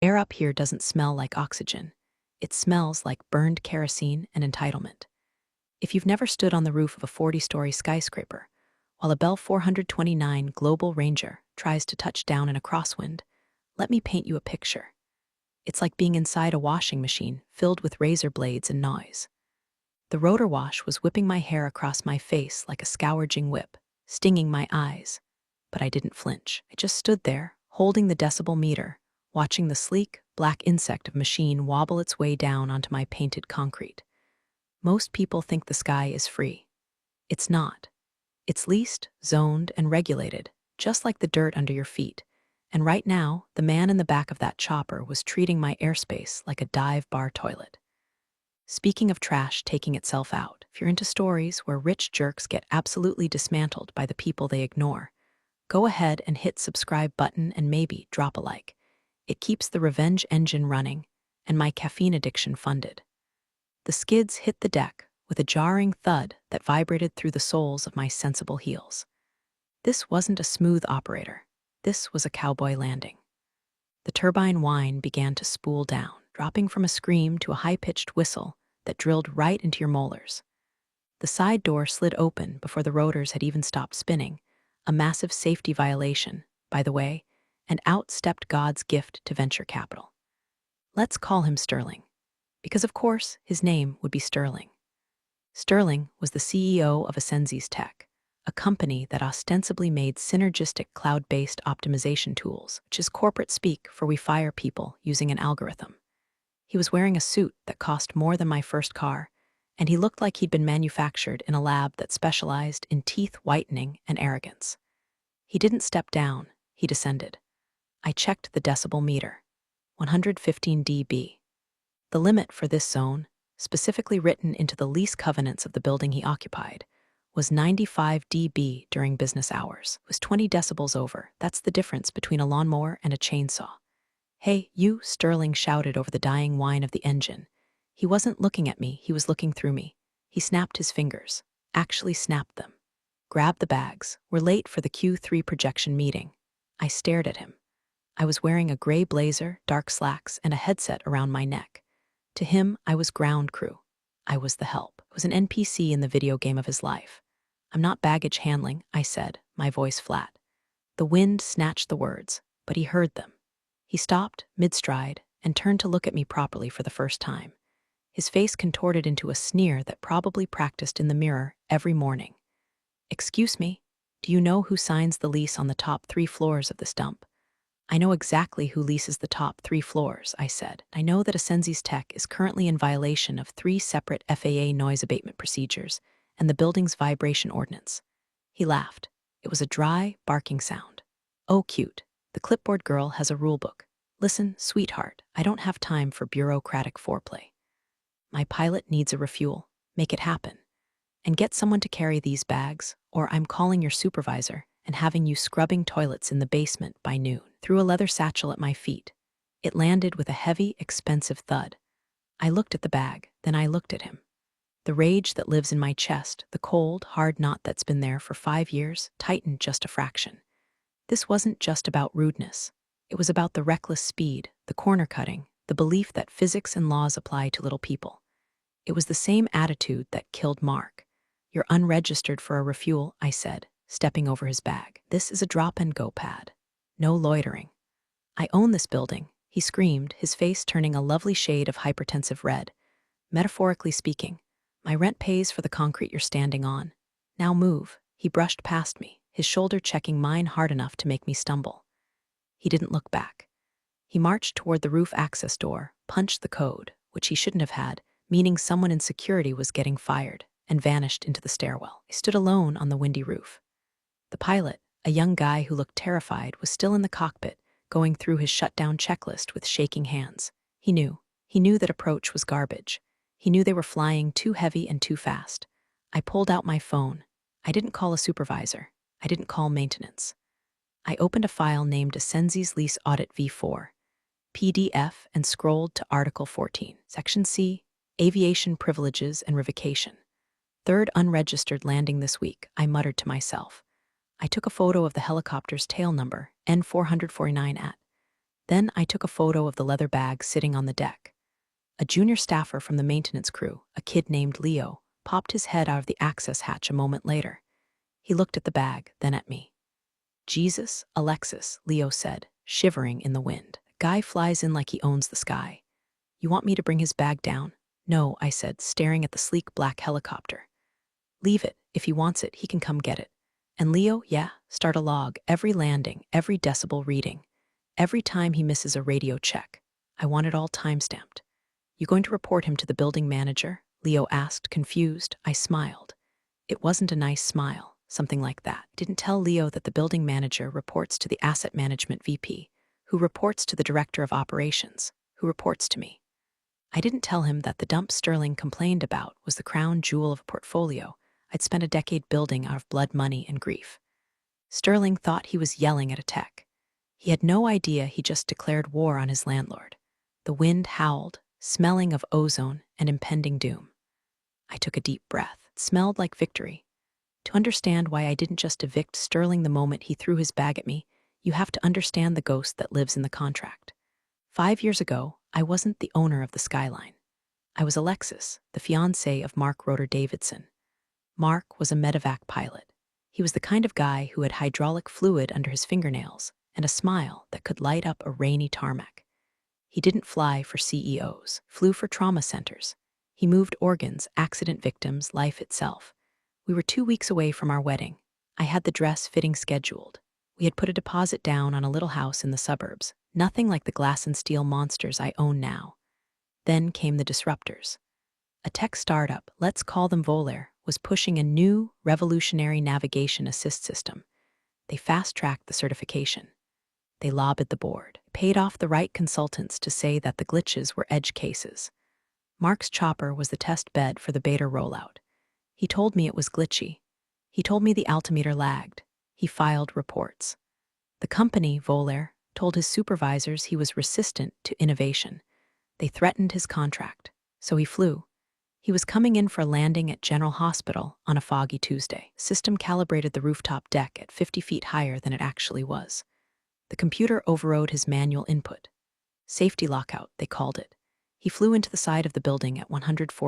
Air up here doesn't smell like oxygen. It smells like burned kerosene and entitlement. If you've never stood on the roof of a 40-story skyscraper, while a Bell 429 Global Ranger tries to touch down in a crosswind, let me paint you a picture. It's like being inside a washing machine filled with razor blades and noise. The rotor wash was whipping my hair across my face like a scourging whip, stinging my eyes. But I didn't flinch. I just stood there, holding the decibel meter, watching the sleek, black insect of machine wobble its way down onto my painted concrete. Most people think the sky is free. It's not. It's leased, zoned, and regulated, just like the dirt under your feet. And right now, the man in the back of that chopper was treating my airspace like a dive bar toilet. Speaking of trash taking itself out, if you're into stories where rich jerks get absolutely dismantled by the people they ignore, go ahead and hit subscribe button and maybe drop a like. It keeps the revenge engine running and my caffeine addiction funded. The skids hit the deck with a jarring thud that vibrated through the soles of my sensible heels. This wasn't a smooth operator. This was a cowboy landing. The turbine whine began to spool down, dropping from a scream to a high-pitched whistle that drilled right into your molars. The side door slid open before the rotors had even stopped spinning, a massive safety violation, by the way, and out stepped God's gift to venture capital. Let's call him Sterling, because of course his name would be Sterling. Sterling was the CEO of Ascenzi's Tech, a company that ostensibly made synergistic cloud-based optimization tools, which is corporate speak for we fire people using an algorithm. He was wearing a suit that cost more than my first car, and he looked like he'd been manufactured in a lab that specialized in teeth whitening and arrogance. He didn't step down, he descended. I checked the decibel meter, 115 dB. The limit for this zone, specifically written into the lease covenants of the building he occupied, was 95 dB during business hours. It was 20 decibels over. That's the difference between a lawnmower and a chainsaw. "Hey, you," Sterling shouted over the dying whine of the engine. He wasn't looking at me, he was looking through me. He snapped his fingers, actually snapped them. "Grab the bags. We're late for the Q3 projection meeting." I stared at him. I was wearing a gray blazer, dark slacks, and a headset around my neck. To him, I was ground crew. I was the help. I was an NPC in the video game of his life. "I'm not baggage handling," I said, my voice flat. The wind snatched the words, but he heard them. He stopped, mid-stride, and turned to look at me properly for the first time. His face contorted into a sneer that probably practiced in the mirror every morning. "Excuse me, do you know who signs the lease on the top 3 floors of this dump?" "I know exactly who leases the top 3 floors," I said. "I know that Ascenzi's Tech is currently in violation of 3 separate FAA noise abatement procedures and the building's vibration ordinance." He laughed. It was a dry, barking sound. "Oh, cute. The clipboard girl has a rulebook. Listen, sweetheart, I don't have time for bureaucratic foreplay. My pilot needs a refuel. Make it happen. And get someone to carry these bags, or I'm calling your supervisor and having you scrubbing toilets in the basement by noon." Threw a leather satchel at my feet. It landed with a heavy, expensive thud. I looked at the bag, then I looked at him. The rage that lives in my chest, the cold, hard knot that's been there for 5 years, tightened just a fraction. This wasn't just about rudeness. It was about the reckless speed, the corner cutting, the belief that physics and laws apply to little people. It was the same attitude that killed Mark. "You're unregistered for a refuel," I said, stepping over his bag. "This is a drop-and-go pad. No loitering." "I own this building," he screamed, his face turning a lovely shade of hypertensive red. "Metaphorically speaking, my rent pays for the concrete you're standing on. Now move." He brushed past me, his shoulder checking mine hard enough to make me stumble. He didn't look back. He marched toward the roof access door, punched the code, which he shouldn't have had, meaning someone in security was getting fired, and vanished into the stairwell. I stood alone on the windy roof. The pilot, a young guy who looked terrified, was still in the cockpit, going through his shutdown checklist with shaking hands. He knew that approach was garbage. He knew they were flying too heavy and too fast. I pulled out my phone. I didn't call a supervisor. I didn't call maintenance. I opened a file named Ascenzi's Lease Audit V4, PDF, and scrolled to Article 14, Section C, Aviation Privileges and Revocation. "Third unregistered landing this week," I muttered to myself. I took a photo of the helicopter's tail number, N449 at. Then I took a photo of the leather bag sitting on the deck. A junior staffer from the maintenance crew, a kid named Leo, popped his head out of the access hatch a moment later. He looked at the bag, then at me. "Jesus, Alexis," Leo said, shivering in the wind. "Guy flies in like he owns the sky. You want me to bring his bag down?" "No," I said, staring at the sleek black helicopter. "Leave it. If he wants it, he can come get it." And Leo, yeah, start a log, every landing, every decibel reading. Every time he misses a radio check. I want it all timestamped. "You going to report him to the building manager?" Leo asked, confused. I smiled. It wasn't a nice smile, something like that. Didn't tell Leo that the building manager reports to the asset management VP, who reports to the director of operations, who reports to me. I didn't tell him that the dump Sterling complained about was the crown jewel of a portfolio I'd spent a decade building out of blood money and grief. Sterling thought he was yelling at a tech. He had no idea he just declared war on his landlord. The wind howled, smelling of ozone and impending doom. I took a deep breath. It smelled like victory. To understand why I didn't just evict Sterling the moment he threw his bag at me, you have to understand the ghost that lives in the contract. 5 years ago, I wasn't the owner of the Skyline. I was Alexis, the fiancée of Mark Roeder Davidson. Mark was a medevac pilot. He was the kind of guy who had hydraulic fluid under his fingernails and a smile that could light up a rainy tarmac. He didn't fly for CEOs, flew for trauma centers. He moved organs, accident victims, life itself. We were 2 weeks away from our wedding. I had the dress fitting scheduled. We had put a deposit down on a little house in the suburbs, nothing like the glass and steel monsters I own now. Then came the disruptors. A tech startup, let's call them Volair, was pushing a new, revolutionary navigation assist system. They fast-tracked the certification. They lobbied the board, paid off the right consultants to say that the glitches were edge cases. Mark's chopper was the test bed for the beta rollout. He told me it was glitchy. He told me the altimeter lagged. He filed reports. The company, Volair, told his supervisors he was resistant to innovation. They threatened his contract, so he flew. He was coming in for a landing at General Hospital on a foggy Tuesday. System calibrated the rooftop deck at 50 feet higher than it actually was. The computer overrode his manual input. Safety lockout, they called it. He flew into the side of the building at 140